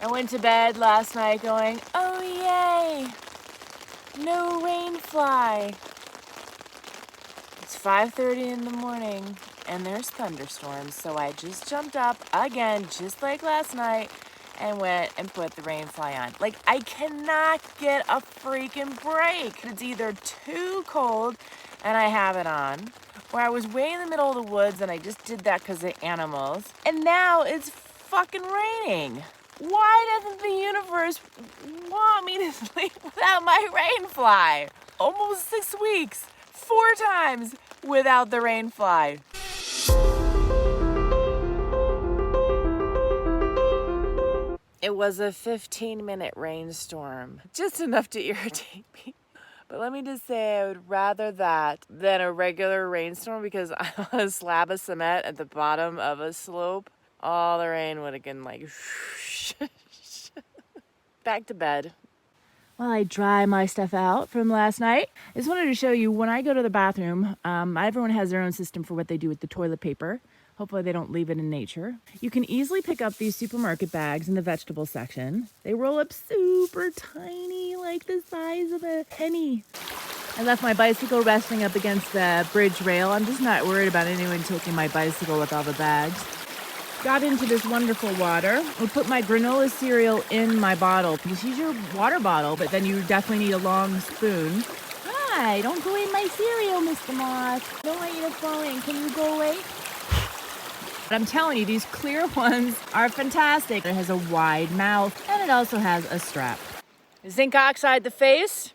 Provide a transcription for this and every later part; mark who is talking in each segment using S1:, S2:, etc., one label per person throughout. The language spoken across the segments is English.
S1: I went to bed last night going, oh yay, no rain fly. It's 5:30 in the morning and there's thunderstorms, so I just jumped up again, just like last night, and went and put the rain fly on. Like, I cannot get a freaking break. It's either too cold and I have it on, or I was way in the middle of the woods and I just did that because of animals, and now it's fucking raining. Why doesn't the universe want me to sleep without my rain fly? Almost 6 weeks, 4 times without the rain fly. It was a 15-minute rainstorm, just enough to irritate me. But let me just say, I would rather that than a regular rainstorm, because on a slab of cement at the bottom of a slope, all the rain would have been like, back to bed. While I dry my stuff out from last night, I just wanted to show you when I go to the bathroom, everyone has their own system for what they do with the toilet paper. Hopefully they don't leave it in nature. You can easily pick up these supermarket bags in the vegetable section. They roll up super tiny, like the size of a penny. I left my bicycle resting up against the bridge rail. I'm just not worried about anyone taking my bicycle with all the bags. Got into this wonderful water. I put my granola cereal in my bottle. Just use your water bottle, but then you definitely need a long spoon. Hi, don't go in my cereal, Mr. Moth. Don't want you to fall in. Can you go away? But I'm telling you, these clear ones are fantastic. It has a wide mouth, and it also has a strap. Zinc oxide the face.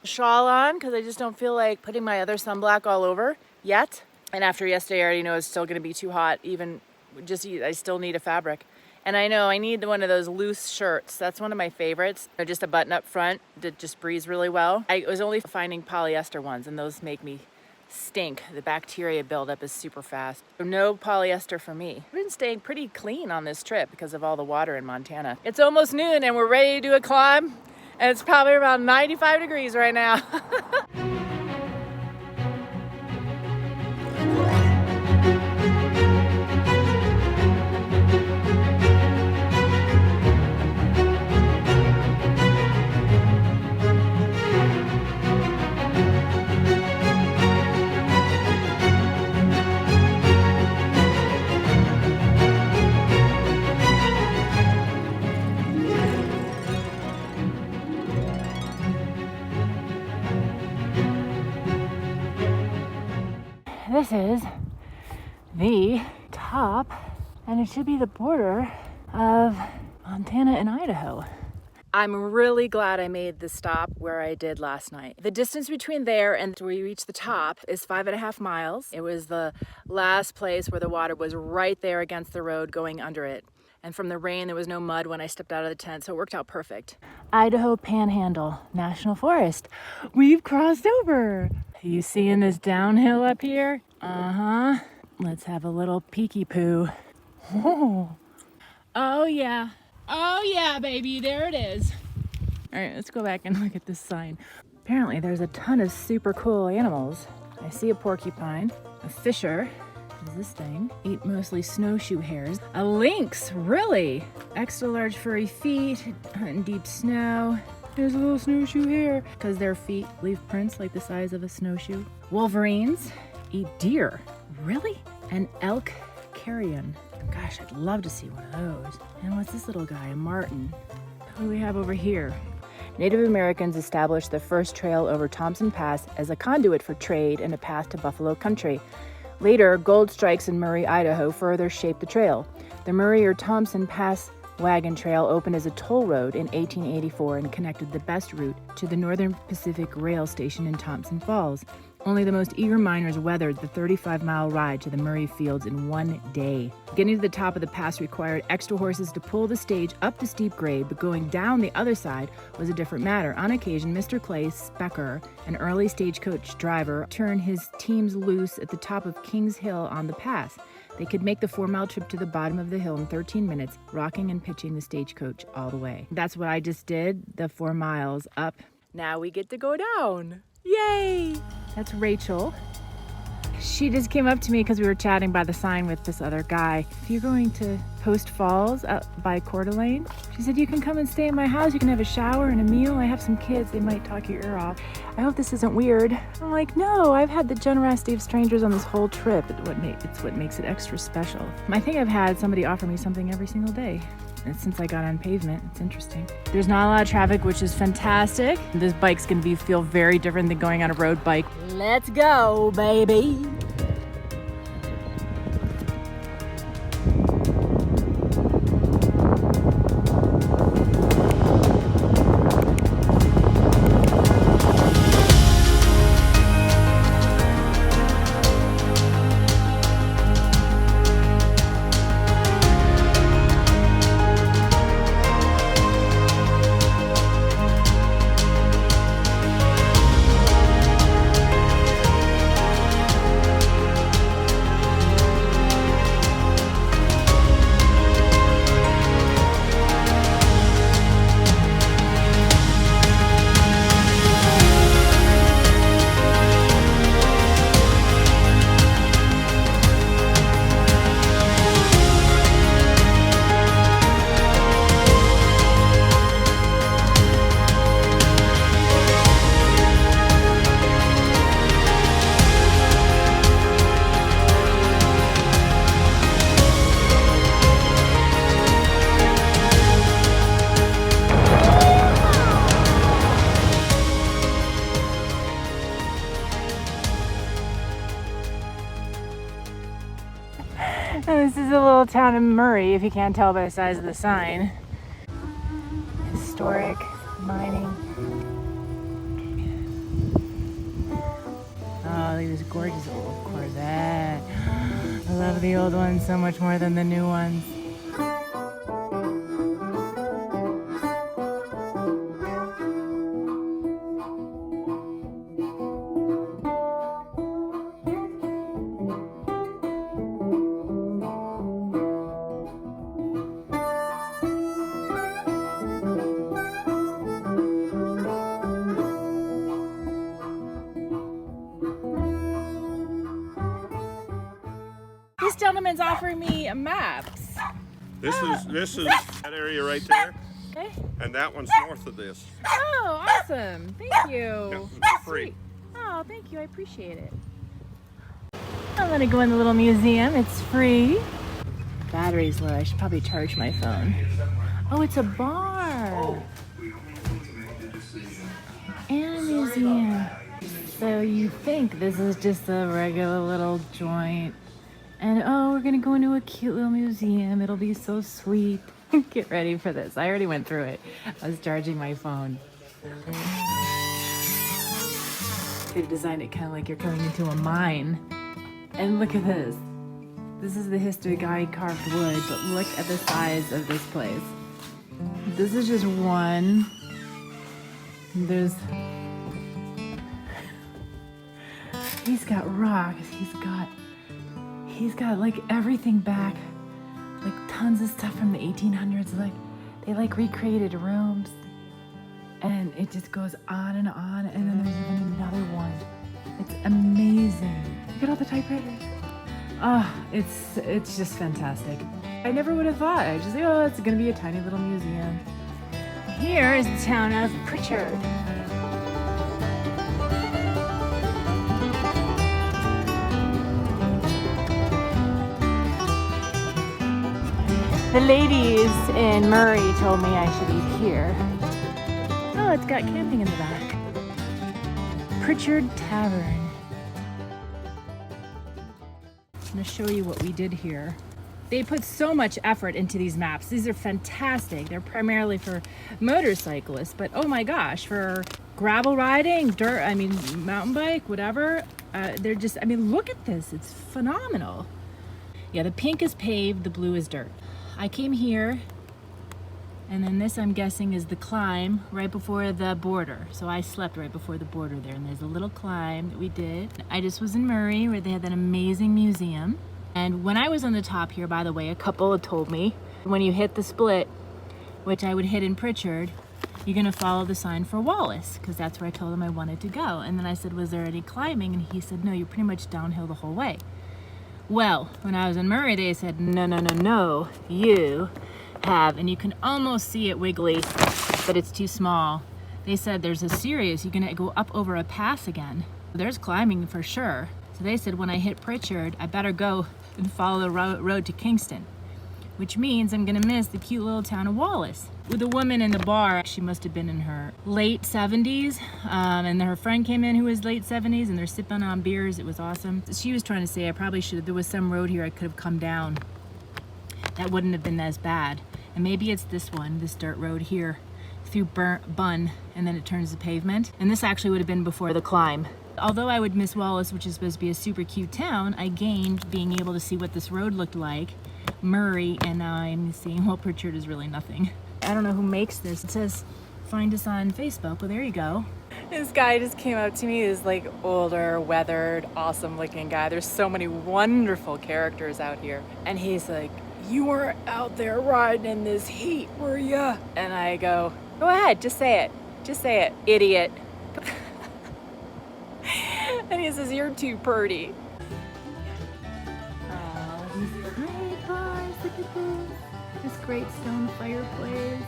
S1: Shawl on, because I just don't feel like putting my other sunblock all over yet. And after yesterday, I already know it's still going to be too hot, even I still need a fabric. And I know I need one of those loose shirts. That's one of my favorites. They're just a button up front that just breathes really well. I was only finding polyester ones, and those make me stink. The bacteria buildup is super fast. So no polyester for me. I've been staying pretty clean on this trip because of all the water in Montana. It's almost noon and we're ready to do a climb, and it's probably around 95 degrees right now. This is the top, and it should be the border of Montana and Idaho. I'm really glad I made the stop where I did last night. The distance between there and where you reach the top is 5.5 miles. It was the last place where the water was right there against the road going under it. And from the rain, there was no mud when I stepped out of the tent, so it worked out perfect. Idaho Panhandle National Forest. We've crossed over. You seeing this downhill up here? Uh-huh. Let's have a little peeky poo. Oh yeah. Oh yeah, baby, there it is. All right, let's go back and look at this sign. Apparently there's a ton of super cool animals. I see a porcupine, a fisher, what is this thing? Eat mostly snowshoe hares. A lynx, really? Extra large furry feet, hunt in deep snow. There's a little snowshoe hare, because their feet leave prints like the size of a snowshoe. Wolverines eat deer, really? An elk carrion. Gosh, I'd love to see one of those. And what's this little guy, a marten? What do we have over here? Native Americans established the first trail over Thompson Pass as a conduit for trade and a path to Buffalo Country. Later, gold strikes in Murray, Idaho further shaped the trail. The Murray or Thompson Pass Wagon Trail opened as a toll road in 1884 and connected the best route to the Northern Pacific Rail Station in Thompson Falls. Only the most eager miners weathered the 35-mile ride to the Murray Fields in one day. Getting to the top of the pass required extra horses to pull the stage up the steep grade, but going down the other side was a different matter. On occasion, Mr. Clay Specker, an early stagecoach driver, turned his teams loose at the top of Kings Hill on the pass. They could make the 4-mile trip to the bottom of the hill in 13 minutes, rocking and pitching the stagecoach all the way. That's what I just did, the 4 miles up. Now we get to go down. Yay! That's Rachel. She just came up to me because we were chatting by the sign with this other guy. If you're going to Post Falls up by Coeur d'Alene, she said, you can come and stay in my house. You can have a shower and a meal. I have some kids. They might talk your ear off. I hope this isn't weird. I'm like, no, I've had the generosity of strangers on this whole trip. It's what makes it extra special. I think I've had somebody offer me something every single day. And since I got on pavement, it's interesting. There's not a lot of traffic, which is fantastic. This bike's gonna feel very different than going on a road bike. Let's go, baby. This is a little town in Murray, if you can't tell by the size of the sign. Historic mining. Oh, look at this gorgeous old Corvette. I love the old ones so much more than the new ones. This gentleman's offering me maps.
S2: This is that area right there,
S1: Okay.
S2: and that one's north of this.
S1: Oh, awesome. Thank you.
S2: Yeah, it's free.
S1: Sweet. Oh, thank you. I appreciate it. I'm gonna go in the little museum. It's free. Battery's low. I should probably charge my phone. Oh, it's a bar. And a museum. So you think this is just a regular little joint. And oh, we're gonna go into a cute little museum. It'll be so sweet. Get ready for this. I already went through it. I was charging my phone. They've designed it kind of like you're coming into a mine. And look at this. This is the history guy carved wood, but look at the size of this place. This is just one. He's got rocks. He's got like everything back, like tons of stuff from the 1800s. Like they like recreated rooms, and it just goes on, and then there's even another one. It's amazing. Look at all the typewriters. Oh, it's just fantastic. I never would have thought. I just think, oh, it's gonna be a tiny little museum. Here is the town of Pritchard. The ladies in Murray told me I should eat here. Oh, it's got camping in the back. Pritchard Tavern. I'm gonna show you what we did here. They put so much effort into these maps. These are fantastic. They're primarily for motorcyclists, but oh my gosh, for gravel riding, dirt, mountain bike, whatever. They're just, look at this. It's phenomenal. Yeah, the pink is paved, the blue is dirt. I came here, and then this, I'm guessing, is the climb right before the border. So I slept right before the border there, and there's a little climb that we did. I just was in Murray, where they had that amazing museum. And when I was on the top here, by the way, a couple had told me, when you hit the split, which I would hit in Pritchard, you're gonna follow the sign for Wallace, because that's where I told him I wanted to go. And then I said, was there any climbing? And he said, no, you're pretty much downhill the whole way. Well, when I was in Murray, they said, no, you have, and you can almost see it wiggly, but it's too small. They said there's a serious, you're gonna go up over a pass again. There's climbing for sure. So they said when I hit Pritchard, I better go and follow the road to Kingston, which means I'm gonna miss the cute little town of Wallace. With the woman in the bar, she must have been in her late 70s, and her friend came in who was late 70s, and they're sipping on beers. It was awesome. She was trying to say I probably should have, there was some road here I could have come down. That wouldn't have been as bad. And maybe it's this one, this dirt road here, through Bun, and then it turns to pavement. And this actually would have been before the climb. Although I would miss Wallace, which is supposed to be a super cute town, I gained being able to see what this road looked like, Murray, and now I'm seeing, well, Pritchard is really nothing. I don't know who makes this. It says, find us on Facebook. Well, there you go. This guy just came up to me, this like older, weathered, awesome looking guy. There's so many wonderful characters out here. And he's like, you weren't out there riding in this heat, were ya? And I go ahead, just say it. Just say it, idiot. And he says, you're too pretty. Oh, these great bars, look at this. This great stone fireplace.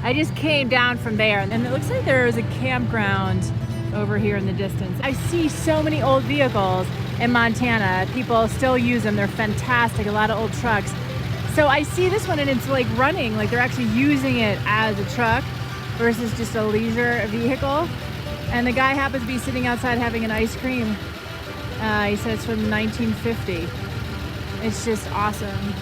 S1: I just came down from there, and it looks like there is a campground over here in the distance. I see so many old vehicles in Montana. People still use them. They're fantastic, a lot of old trucks. So I see this one and it's like running, like they're actually using it as a truck versus just a leisure vehicle. And the guy happens to be sitting outside having an ice cream. He said it's from 1950. It's just awesome.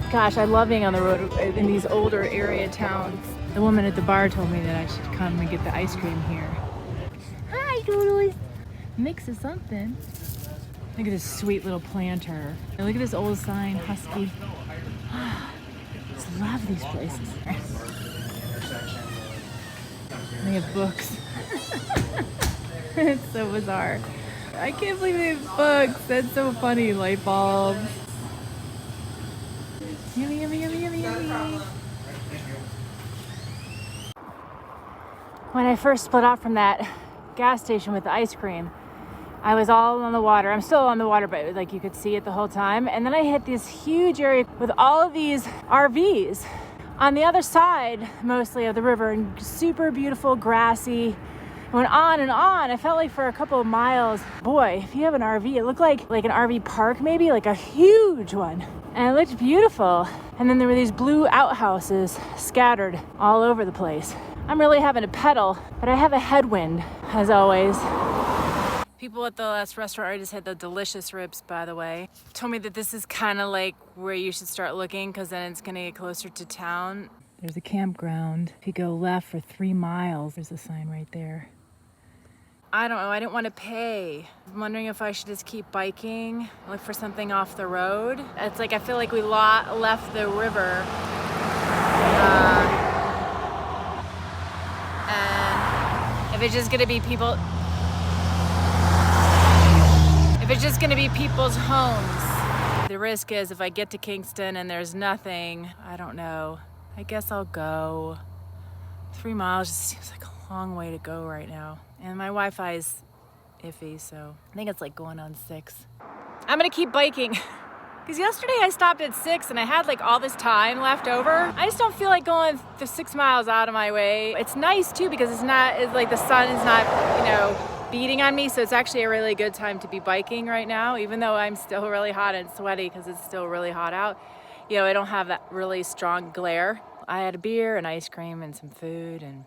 S1: Gosh, I love being on the road in these older area towns. The woman at the bar told me that I should come and get the ice cream here. Hi, Doodles. Mix of something. Look at this sweet little planter. And look at this old sign, Husky. I just love these places. They have books. It's so bizarre. I can't believe they have books. That's so funny. Light bulbs. Yummy, yummy, yummy, yummy, yummy. When I first split off from that gas station with the ice cream, I was all on the water. I'm still on the water, but like you could see it the whole time. And then I hit this huge area with all of these RVs on the other side, mostly of the river, and super beautiful, grassy. I went on and on. I felt like for a couple of miles, boy, if you have an RV, it looked like an RV park, maybe like a huge one. And it looked beautiful. And then there were these blue outhouses scattered all over the place. I'm really having to pedal, but I have a headwind, as always. People at the last restaurant, I just had the delicious ribs, by the way, told me that this is kind of like where you should start looking because then it's gonna get closer to town. There's a campground. If you go left for 3 miles, there's a sign right there. I don't know, I didn't want to pay. I'm wondering if I should just keep biking, look for something off the road. It's like I feel like we left the river. And if it's just gonna be people, if it's just gonna be people's homes, the risk is if I get to Kingston and there's nothing, I don't know. I guess I'll go. 3 miles just seems like a long way to go right now. And my Wi-Fi is iffy, so I think it's like going on 6. I'm gonna keep biking. Because yesterday I stopped at 6 and I had like all this time left over. I just don't feel like going the 6 miles out of my way. It's nice too because it's like the sun is not, beating on me. So it's actually a really good time to be biking right now, even though I'm still really hot and sweaty because it's still really hot out. I don't have that really strong glare. I had a beer and ice cream and some food and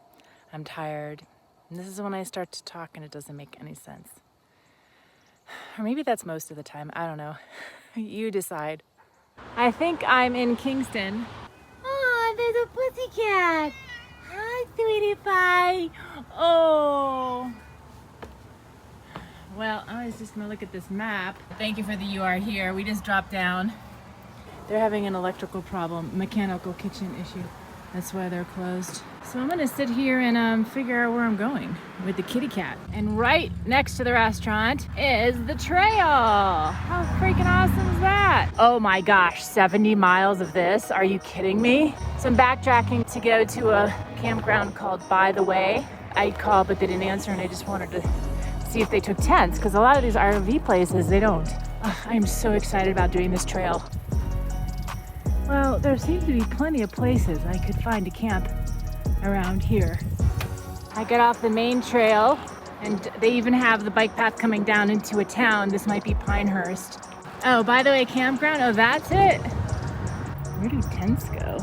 S1: I'm tired. And this is when I start to talk and it doesn't make any sense. Or maybe that's most of the time. I don't know. You decide. I think I'm in Kingston. Oh, there's a pussycat. Hi, sweetie pie. Oh. Well, I was just gonna look at this map. Thank you for the "you are here." We just dropped down. They're having an electrical problem, mechanical kitchen issue. That's why they're closed. So I'm gonna sit here and figure out where I'm going with the kitty cat. And right next to the restaurant is the trail. How freaking awesome is that? Oh my gosh, 70 miles of this? Are you kidding me? So I'm backtracking to go to a campground called By the Way. I called, but they didn't answer, and I just wanted to see if they took tents, because a lot of these RV places, they don't. I'm so excited about doing this trail. Well, there seems to be plenty of places I could find to camp around here. I got off the main trail, and they even have the bike path coming down into a town. This might be Pinehurst. Oh, by the way, campground, oh, that's it. Where do tents go?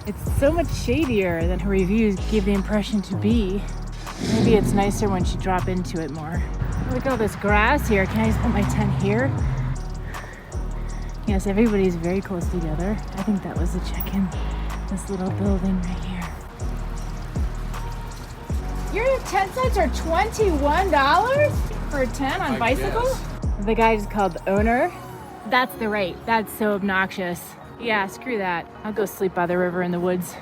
S1: It's so much shadier than her reviews give the impression to be. Maybe it's nicer once you drop into it more. Look at all this grass here. Can I just put my tent here? Yes, everybody's very close together. I think that was the check-in. This little building right here. Your tent sites are $21 for a tent on bicycle? The guy is called the owner. That's the rate. That's so obnoxious. Yeah, screw that. I'll go sleep by the river in the woods.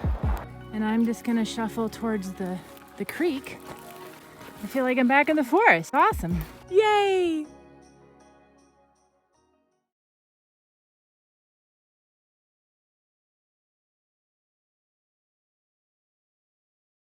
S1: And I'm just gonna shuffle towards the creek. I feel like I'm back in the forest. Awesome. Yay!